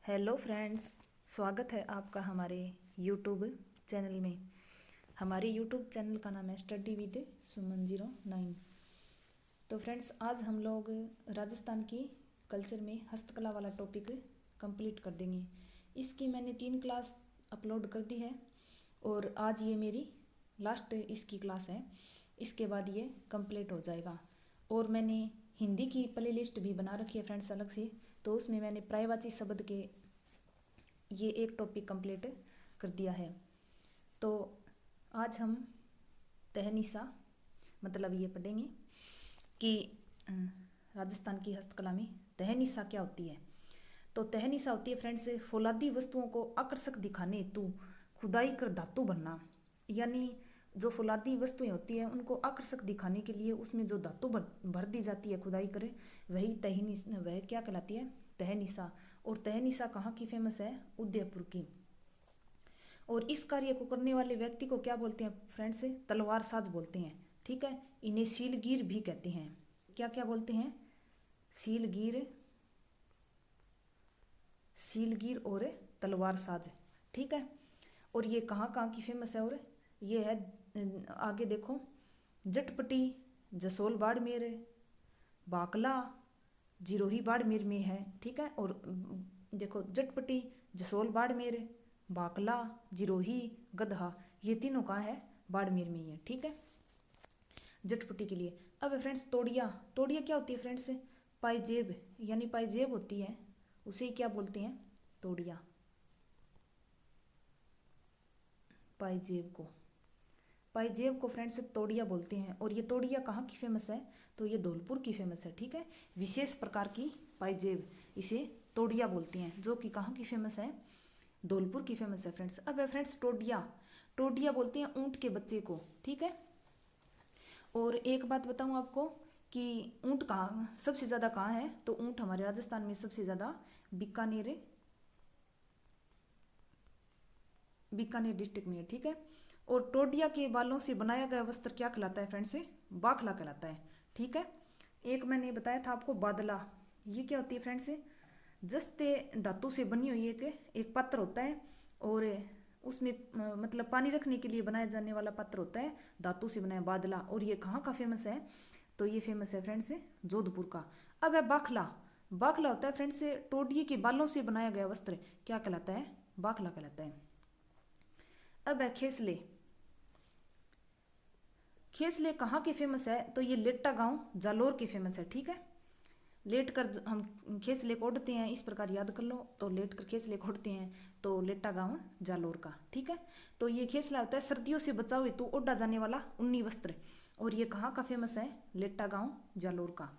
Hello friends, स्वागत है आपका हमारे यूट्यूब चैनल में। हमारे यूट्यूब चैनल का नाम है स्टडी विद सुमन 09। तो फ्रेंड्स, आज हम लोग राजस्थान की कल्चर में हस्तकला वाला टॉपिक कंप्लीट कर देंगे। इसकी मैंने 3 क्लास अपलोड कर दी है और आज ये मेरी लास्ट इसकी क्लास है। इसके बाद ये कंप्लीट हो जाएगा। और मैंने हिंदी की प्ले लिस्ट भी बना रखी है फ्रेंड्स अलग से, तो उसमें मैंने पर्यायवाची शब्द के ये एक टॉपिक कंप्लीट कर दिया है। तो आज हम तहनीसा मतलब ये पढ़ेंगे कि राजस्थान की हस्तकला में तहनीसा क्या होती है। तो तहनीसा होती है फ्रेंड्स फौलादी वस्तुओं को आकर्षक दिखाने हेतु खुदाई कर धातु बनना। यानी जो फौलादी वस्तुएं होती है उनको आकर्षक दिखाने के लिए उसमें जो धातु भर दी जाती है खुदाई करे, वही तहनीसा, वह क्या कहलाती है? तहनीसा। और तहनीसा कहाँ की फेमस है? उदयपुर की। और इस कार्य को करने वाले व्यक्ति को क्या बोलते हैं फ्रेंड्स? तलवार साज बोलते हैं। ठीक है, इन्हें शीलगीर भी कहते हैं। क्या क्या बोलते हैं? शीलगीर, शीलगीर और तलवार साज। ठीक है, और ये कहाँ कहाँ की फेमस है? और ये है, आगे देखो, जटपटी जसोल बाड़मेर, बाकला जिरोही बाड़मेर में है। ठीक है, और देखो जटपटी जसोल बाड़मेर, बाकला जिरोही गदहा, ये तीनों कहाँ है? बाड़मेर में ही है। ठीक है, जटपटी के लिए। अब फ्रेंड्स तोड़िया, तोड़िया क्या होती है फ्रेंड्स? पाइजेब, यानी पाइजेब होती है, उसे ही क्या बोलते हैं? तोड़िया। पाइजेब को, पाइजेब को फ्रेंड्स तोड़िया बोलते हैं। और ये तोड़िया कहाँ की फेमस है? तो ये धौलपुर की फेमस है। ठीक है, विशेष प्रकार की पाइजेब, इसे तोड़िया बोलते हैं, जो कि कहाँ की फेमस है? धौलपुर की फेमस है फ्रेंड्स। अब है फ्रेंड्स टोडिया, टोडिया बोलते हैं ऊँट के बच्चे को। ठीक है, और एक बात बताऊँ आपको कि ऊँट कहाँ सबसे ज़्यादा कहाँ है? तो ऊँट हमारे राजस्थान में सबसे ज़्यादा बीकानेर, बीकानेर डिस्ट्रिक्ट में है। ठीक है, और टोडिया के बालों से बनाया गया वस्त्र क्या कहलाता है फ्रेंड्स? बाखला कहलाता है। ठीक है, एक मैंने बताया था आपको बादला, ये क्या होती है फ्रेंड्स? जस्ते धातु से बनी हुई एक पात्र होता है, और उसमें मतलब पानी रखने के लिए बनाया जाने वाला पात्र होता है, धातु से बनाया बादला। और ये कहाँ का फेमस है? तो ये फेमस है फ्रेंड्स जोधपुर का। अब है बाखला, बाखला होता है फ्रेंड्स टोडिये के बालों से बनाया गया वस्त्र, क्या कहलाता है? बाखला कहलाता है। अब है खेसले, खेसले कहाँ के फेमस है? तो ये लेट्टा गांव जालोर के फेमस है। ठीक है, लेट कर हम खेसले को ओढ़ते हैं, इस प्रकार याद कर लो। तो लेट कर खेसले को ओढ़ते हैं, तो लेट्टा गांव जालोर का। ठीक है, तो ये खेसला होता है सर्दियों से बचाव हेतु ओढ़ा जाने वाला ऊनी वस्त्र, और ये कहाँ का फेमस है? लेट्टा गांव जालोर का।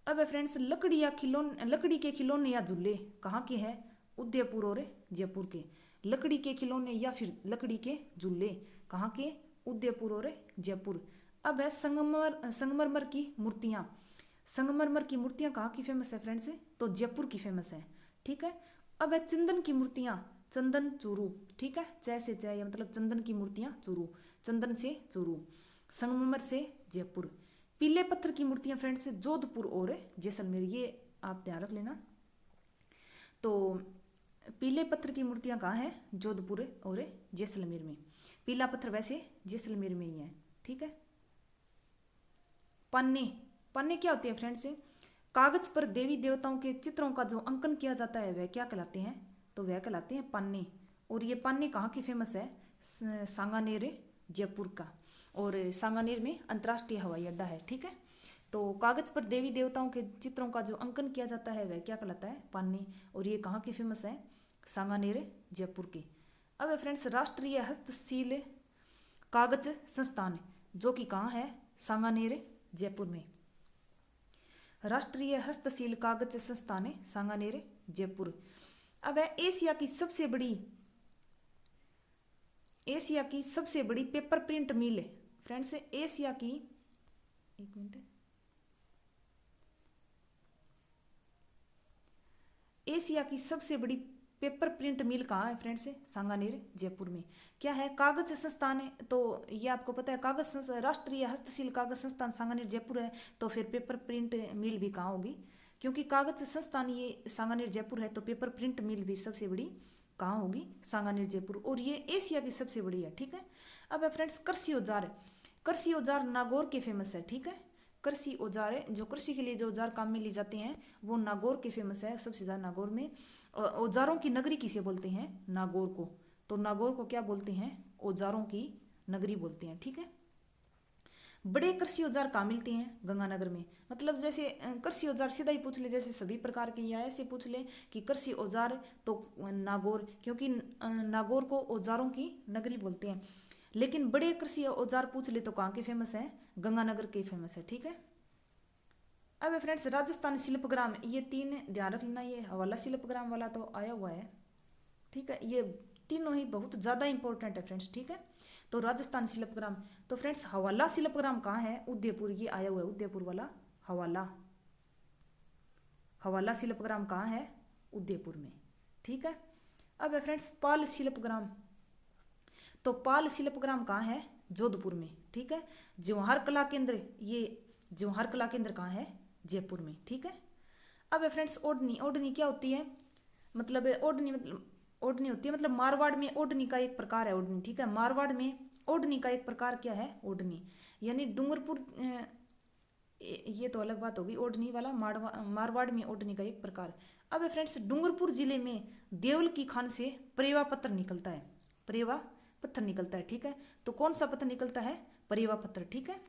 अब है फ्रेंड्स लकड़ी या खिलौने, लकड़ी के खिलौने या झूले कहाँ के हैं? उदयपुर और जयपुर के। लकड़ी के खिलौने या फिर लकड़ी के झूले कहाँ के? उदयपुर और जयपुर। अब है संगमरमर की मूर्तियाँ, संगमरमर की मूर्तियाँ कहाँ की फेमस है फ्रेंड्स? तो जयपुर की फेमस है। ठीक है, अब है चंदन की मूर्तियाँ, चंदन चूरू। ठीक है, जय से जय मतलब चंदन की मूर्तियाँ चूरू, चंदन से चूरू, संगमरमर से जयपुर। पीले पत्थर की मूर्तियाँ फ्रेंड्स जोधपुर और जैसलमेर, ये आप ध्यान रख लेना। तो पीले पत्थर की मूर्तियाँ कहाँ हैं? जोधपुर और जैसलमेर में। पीला पत्थर वैसे जैसलमेर में ही है। ठीक है, पन्ने, पन्ने क्या होते हैं फ्रेंड्स? कागज पर देवी देवताओं के चित्रों का जो अंकन किया जाता है वह क्या कहलाते हैं? तो वह कहलाते हैं पन्ने। और ये पन्ने कहाँ की फेमस है? सांगानेर जयपुर का। और सांगानेर में अंतर्राष्ट्रीय हवाई अड्डा है। ठीक है, तो कागज पर देवी देवताओं के चित्रों का जो अंकन किया जाता है वह क्या कहलाता है? पन्ने। और ये कहाँ की फेमस है? सांगानेर जयपुर की। अब है फ्रेंड्स राष्ट्रीय हस्तशिल्प कागज संस्थान, जो कि कहाँ है? सांगानेर जयपुर में। राष्ट्रीय हस्तशिल्प कागज संस्थान सांगानेर जयपुर। अब है एशिया की सबसे बड़ी, एशिया की सबसे बड़ी पेपर प्रिंट मिल फ्रेंड्स, एशिया की, एक मिनट, एशिया की सबसे बड़ी पेपर प्रिंट मिल कहाँ है फ्रेंड्स? सांगानेर जयपुर में। क्या है? कागज संस्थान है, तो ये आपको पता है राष्ट्रीय हस्तशिल्प कागज संस्थान सांगानेर जयपुर है, तो फिर पेपर प्रिंट मिल भी कहाँ होगी? क्योंकि कागज संस्थान ये सांगानेर जयपुर है, तो पेपर प्रिंट मिल भी सबसे बड़ी कहाँ होगी, सांगानेर जयपुर, और ये एशिया की सबसे बड़ी है। ठीक है। अब है फ्रेंड्स कृषि औजार, कृषि औजार नागौर के फेमस है। ठीक है। कृषि औजार है, जो कृषि के लिए जो औजार काम में लिए जाते हैं वो नागौर के फेमस है, सबसे ज़्यादा नागौर में। औजारों की नगरी किसे बोलते हैं, नागौर को। तो नागौर को क्या बोलते हैं, औजारों की नगरी बोलते हैं। ठीक है। बड़े कृषि औजार कहाँ मिलते हैं, गंगानगर में। मतलब जैसे कृषि औजार सीधा ही पूछ ले, जैसे सभी प्रकार के, या ऐसे पूछ ले कि कृषि औजार तो नागौर, क्योंकि नागौर को औजारों की नगरी बोलते हैं। लेकिन बड़े कृषि औजार पूछ ले तो कहाँ के फेमस है, गंगानगर के फेमस है। ठीक है। अब फ्रेंड्स राजस्थान शिल्पग्राम, ये तीन ध्यान रख लेना, ये हवाला शिल्पग्राम वाला तो आया हुआ है। ठीक है। ये तीनों ही बहुत ज़्यादा इंपॉर्टेंट है फ्रेंड्स। ठीक है। तो राजस्थान शिल्पग्राम, तो फ्रेंड्स हवाला शिल्पग्राम कहाँ है, उदयपुर, ये आया हुआ है उदयपुर वाला हवाला। हवाला शिल्पग्राम कहाँ है, उदयपुर में। ठीक है। अब है फ्रेंड्स पाल शिल्पग्राम, तो पाल शिल्पग्राम कहाँ है, जोधपुर में। ठीक है। जवाहर कला केंद्र, ये जवाहर कला केंद्र कहाँ है, जयपुर में। ठीक है। अब है फ्रेंड्स ओढ़नी, ओढ़नी क्या होती है, मतलब ओढ़नी मतलब ओढ़नी होती है, मतलब मारवाड़ में ओढ़नी का एक प्रकार है ओढ़नी। ठीक है। मारवाड़ में ओढ़नी का एक प्रकार क्या है, ओढ़नी, यानी डूंगरपुर, ये तो अलग बात होगी, ओढ़नी वाला मारवाड़ में ओढ़नी का एक प्रकार। अब फ्रेंड्स डूंगरपुर जिले में देवल की खान से परेवा पत्थर निकलता है, परेवा पत्थर निकलता है। ठीक है। तो कौन सा पत्थर निकलता है, परेवा पत्थर। ठीक है।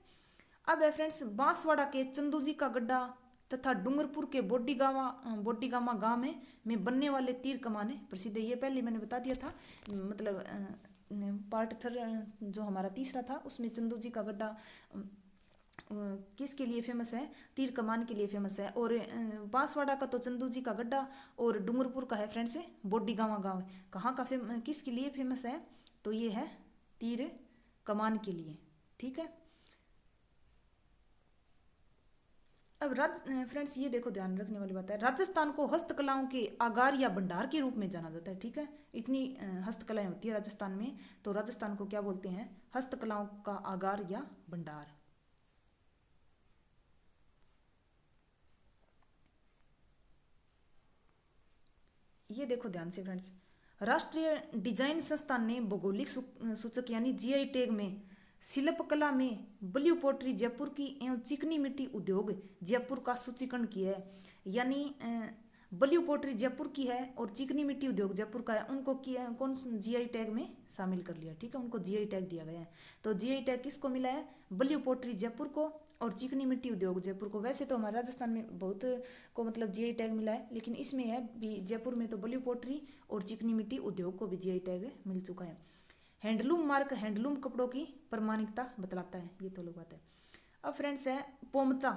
अब है फ्रेंड्स बांसवाड़ा के चंदूजी का गड्ढा तथा डूंगरपुर के बोडीगामा गांव में बनने वाले तीर कमाने प्रसिद्ध है। ये पहले मैंने बता दिया था, मतलब पार्ट जो हमारा तीसरा था उसमें चंदूजी का गड्ढा किसके लिए फेमस है, तीर कमान के लिए फेमस है। और बांसवाड़ा का तो चंदूजी का गड्ढा, और डूंगरपुर का है फ्रेंड्स बोडीगामा गांव, कहाँ का किसके लिए फेमस है, तो ये है तीर कमान के लिए। ठीक है। अब फ्रेंड्स ये देखो ध्यान रखने वाली बात है, राजस्थान को हस्तकलाओं के आगार या भंडार के रूप में जाना जाता है। ठीक है। इतनी हस्तकलाएं होती है राजस्थान में, तो राजस्थान को क्या बोलते हैं, हस्तकलाओं का आगार या भंडार। ये देखो ध्यान से फ्रेंड्स, राष्ट्रीय डिजाइन संस्थान ने भौगोलिक सूचक यानी जीआई टैग में शिल्पकला में ब्लू पोट्री जयपुर की एवं चिकनी मिट्टी उद्योग जयपुर का सूचीकरण किया है। यानी ब्लू पोट्री जयपुर की है और चिकनी मिट्टी उद्योग जयपुर का है, उनको किया कौन जीआई टैग में शामिल कर लिया। ठीक है। उनको जीआई टैग दिया गया है। तो जीआई टैग किसको मिला है, ब्लू पोट्री जयपुर को और चिकनी मिट्टी उद्योग जयपुर को। वैसे तो हमारे राजस्थान में बहुत को मतलब जीआई टैग मिला है, लेकिन इसमें है भी जयपुर में तो ब्लू पोट्री और चिकनी मिट्टी उद्योग को भी जीआई टैग मिल चुका है। हैंडलूम मार्क हैंडलूम कपड़ों की प्रमाणिकता बतलाता है, ये तो लोग बात है। अब फ्रेंड्स है पोमचा,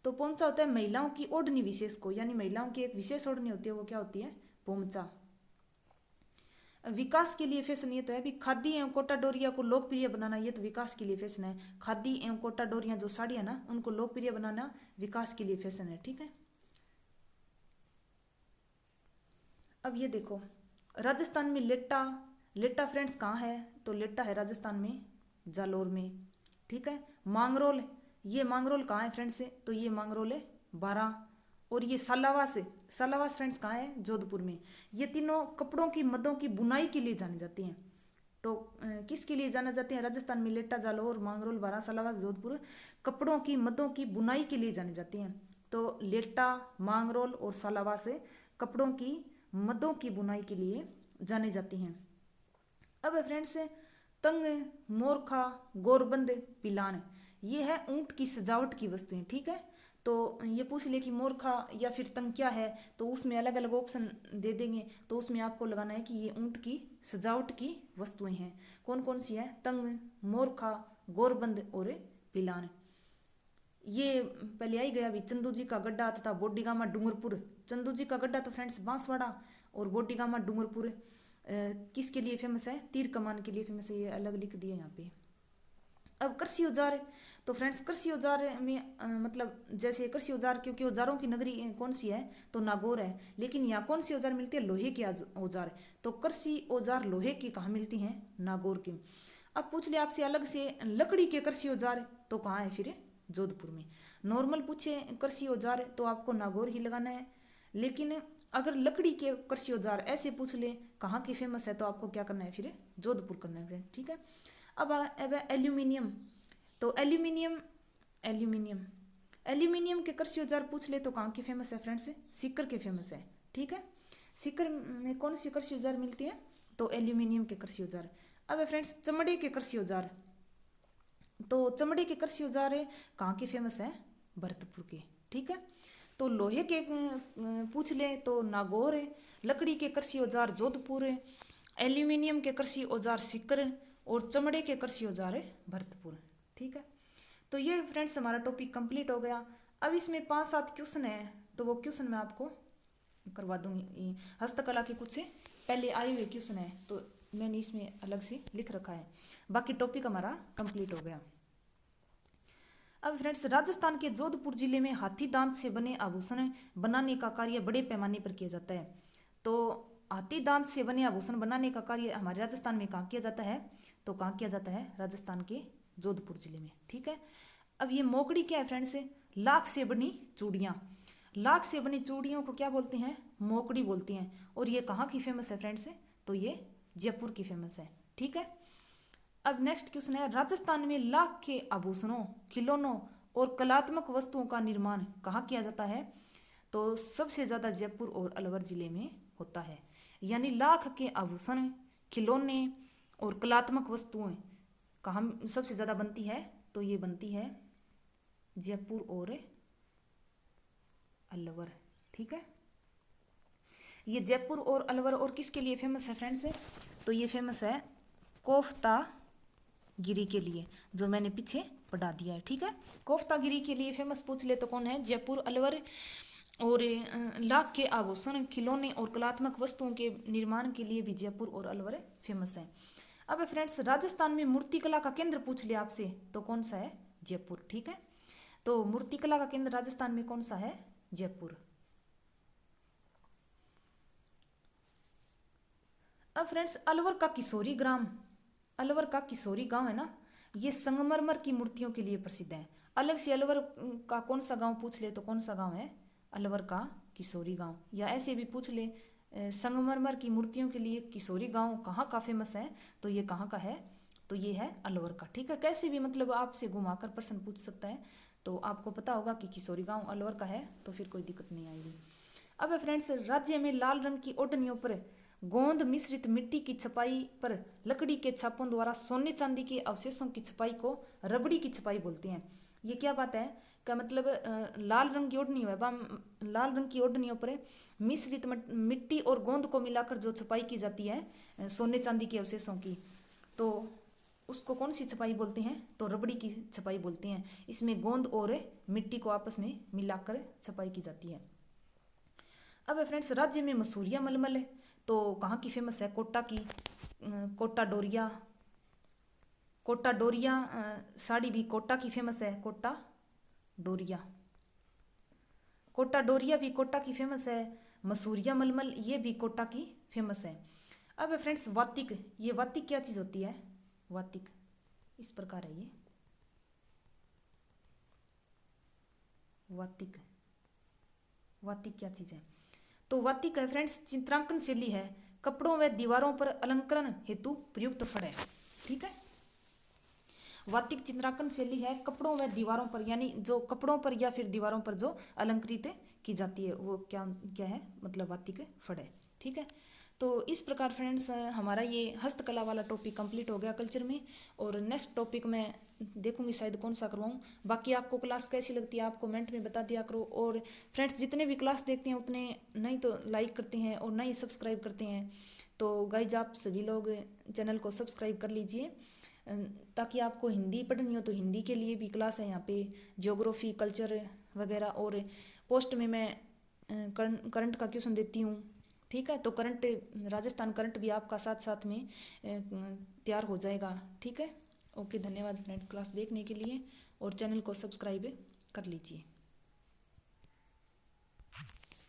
तो पोमचा होता है महिलाओं की ओढ़नी विशेष को, यानी महिलाओं की एक विशेष ओढ़नी होती है, वो क्या होती है, पोमचा। विकास के लिए फैशन, ये तो है भी खादी एवं कोटा डोरिया को लोकप्रिय बनाना, ये तो विकास के लिए फैशन है। खादी एवं कोटा डोरिया जो साड़ी है ना, उनको लोकप्रिय बनाना विकास के लिए फैशन है। ठीक है। अब ये देखो राजस्थान में लेट्टा, लेट्टा फ्रेंड्स कहाँ है, तो लेट्टा है राजस्थान में जालोर में। ठीक है। मांगरोल, ये मांगरोल कहाँ है फ्रेंड्स, तो ये मांगरोल है बारां। और ये सालावास है, सालावास फ्रेंड्स कहाँ है, जोधपुर में। ये तीनों कपड़ों की मदों की बुनाई के लिए जाने जाते हैं। तो किसके लिए जाना जाते हैं, राजस्थान में लेट्टा, जालोर, मांगरोल, बारां, सालावास, जोधपुर कपड़ों की मदों की बुनाई के लिए जाने जाते हैं। तो लेट्टा, मांगरोल और सालावास कपड़ों की मदों की बुनाई के लिए जाने जाते हैं। अब फ्रेंड्स तंग, मोरखा, गोरबंद, पिलान, ये है ऊंट की सजावट की वस्तुएं। ठीक है। तो ये पूछ ले कि मोरखा या फिर तंग क्या है, तो उसमें अलग अलग ऑप्शन दे देंगे, तो उसमें आपको लगाना है कि ये ऊंट की सजावट की वस्तुएं हैं। कौन कौन सी है, तंग, मोरखा, गोरबंद और पिलान। ये पहले आई गया भी चंदूजी का गड्ढा तथा बोडीगामा डूंगरपुर। चंदूजी का गड्ढा तो फ्रेंड्स बांसवाड़ा, और बोडीगामा डूंगरपुर किसके लिए फेमस है, तीर कमान के लिए फेमस है, ये अलग लिख दिया यहाँ पे। अब कृषि औजार, तो फ्रेंड्स कृषि औजार में मतलब जैसे कृषि औजार, क्योंकि औजारों की नगरी कौन सी है, तो नागौर है। लेकिन यहाँ कौन सी औजार मिलती है, लोहे के औजार, तो कृषि औजार लोहे की कहाँ मिलती हैं, नागौर की। अब पूछ ले आपसे अलग से लकड़ी के कृषि औजार, तो कहाँ है फिर, जोधपुर में। नॉर्मल पूछे कृषि औजार तो आपको नागौर ही लगाना है, लेकिन अगर लकड़ी के कृषि औजार ऐसे पूछ ले कहाँ की फेमस है तो आपको क्या करना है, फिर जोधपुर करना है फ्रेंड, ठीक है। अब एल्यूमिनियम, तो एल्यूमिनियम एल्यूमिनियम एल्यूमिनियम के कृषि औजार पूछ ले तो कहाँ की फेमस है फ्रेंड्स, सीकर के फेमस है, ठीक है। सीकर में कौन सी कृषि औजार मिलती है, तो एल्यूमिनियम के कृषि औजार। अब फ्रेंड्स चमड़े के कृषि औजार, तो चमड़े के कृषि औजार कहाँ के फेमस है, भरतपुर के, ठीक है। तो लोहे के पूछ ले तो नागौर, लकड़ी के कृषि औजार जोधपुर, एल्यूमिनियम के कृषि औजार सीकर और चमड़े के कृषि औजार भरतपुर, ठीक है। तो ये फ्रेंड्स हमारा टॉपिक कंप्लीट हो गया। अब इसमें 5-7 क्वेश्चन है, तो वो क्वेश्चन मैं आपको करवा दूंगी। हस्तकला के कुछ पहले आए हुए क्वेश्चन है तो मैंने इसमें अलग से लिख रखा है, बाकी टॉपिक हमारा कंप्लीट हो गया। अब फ्रेंड्स राजस्थान के जोधपुर जिले में हाथी दांत से बने आभूषण बनाने का कार्य बड़े पैमाने पर किया जाता है। तो हाथी दांत से बने आभूषण बनाने का कार्य हमारे राजस्थान में कहाँ किया जाता है, तो कहाँ किया जाता है, राजस्थान के जोधपुर जिले में, ठीक है। अब ये मोकड़ी क्या है फ्रेंड्स, लाख से बनी चूड़ियाँ, लाख से बनी चूड़ियों को क्या बोलते हैं, मोकड़ी बोलती हैं। और ये कहाँ की फेमस है फ्रेंड्स, तो ये जयपुर की फेमस है, ठीक है। अब नेक्स्ट क्वेश्चन है, राजस्थान में लाख के आभूषणों, खिलौनों और कलात्मक वस्तुओं का निर्माण कहाँ किया जाता है, तो सबसे ज़्यादा जयपुर और अलवर जिले में होता है। यानी लाख के आभूषण, खिलौने और कलात्मक वस्तुएं कहाँ सबसे ज़्यादा बनती है, तो ये बनती है जयपुर और अलवर, ठीक है। ये जयपुर और अलवर और किसके लिए फेमस है फ्रेंड्स, तो ये फेमस है कोफ्ता गिरी के लिए, जो मैंने पीछे पढ़ा दिया है, ठीक है। कोफ्ता गिरी के लिए फेमस पूछ ले तो कौन है, जयपुर, अलवर। और लाख के आभूषण, खिलौने और कलात्मक वस्तुओं के निर्माण के लिए भी जयपुर और अलवर फेमस है। अब फ्रेंड्स राजस्थान में मूर्तिकला का केंद्र पूछ लिया आपसे तो कौन सा है, जयपुर, ठीक है। तो मूर्तिकला का केंद्र राजस्थान में कौन सा है, जयपुर। अब फ्रेंड्स अलवर का किशोरी ग्राम, अलवर का किशोरी गांव है ना, ये संगमरमर की मूर्तियों के लिए प्रसिद्ध है। अलग से अलवर का कौन सा गांव पूछ ले तो कौन सा गांव है, अलवर का किशोरी गांव। या ऐसे भी पूछ ले संगमरमर की मूर्तियों के लिए किशोरी गांव कहाँ का फेमस है, तो ये कहाँ का है, तो ये है अलवर का, ठीक है। कैसे भी मतलब आपसे घुमाकर प्रश्न पूछ सकता है, तो आपको पता होगा कि किशोरी गांव अलवर का है, तो फिर कोई दिक्कत नहीं आएगी। अब फ्रेंड्स राज्य में लाल रंग की ओढ़नियों पर गोंद मिश्रित मिट्टी की छपाई पर लकड़ी के छापों द्वारा सोने चांदी के अवशेषों की छपाई को रबड़ी की छपाई बोलते हैं। ये क्या बात है, क्या मतलब लाल रंग की ओढ़नी है, लाल रंग की ओढ़नियों पर मिश्रित मिट्टी और गोंद को मिलाकर जो छपाई की जाती है सोने चांदी के अवशेषों की, तो उसको कौन सी छपाई बोलते हैं, तो रबड़ी की छपाई बोलते हैं। इसमें गोंद और मिट्टी को आपस में मिलाकर छपाई की जाती है। अब फ्रेंड्स राज्य में मसूरिया मलमल है, तो कहाँ की फेमस है, कोटा की, कोटा डोरिया, कोटा डोरिया साड़ी भी कोटा की फेमस है, कोटा डोरिया, कोटा डोरिया भी कोटा की फेमस है। मसूरिया मलमल ये भी कोटा की फेमस है। अब फ्रेंड्स वातिक, ये वातिक क्या चीज़ होती है, वातिक इस प्रकार है, ये वातिक, वातिक क्या चीज़ है, तो वातिक है फ्रेंड्स चित्रांकन शैली है, कपड़ों व दीवारों पर अलंकरण हेतु प्रयुक्त फड़ है, ठीक है। वातिक चित्रांकन शैली है, कपड़ों व दीवारों पर, यानी जो कपड़ों पर या फिर दीवारों पर जो अलंकृत की जाती है वो क्या क्या है, मतलब वातिक फड़ है, ठीक है। तो इस प्रकार फ्रेंड्स हमारा ये हस्तकला वाला टॉपिक कंप्लीट हो गया कल्चर में। और नेक्स्ट टॉपिक मैं देखूंगी शायद कौन सा करवाऊँ। बाकी आपको क्लास कैसी लगती है आप कमेंट में बता दिया करो। और फ्रेंड्स जितने भी क्लास देखते हैं उतने नहीं तो लाइक करते हैं और नहीं सब्सक्राइब करते हैं, तो गाइज आप सभी लोग चैनल को सब्सक्राइब कर लीजिए ताकि आपको हिंदी पढ़नी हो तो हिंदी के लिए भी क्लास है यहाँ पे, ज्योग्राफी, कल्चर वगैरह। और पोस्ट में मैं करंट का क्वेश्चन देती हूँ, ठीक है। तो करंट राजस्थान करंट भी आपका साथ साथ में तैयार हो जाएगा, ठीक है। ओके, धन्यवाद फ्रेंड्स क्लास देखने के लिए और चैनल को सब्सक्राइब कर लीजिए।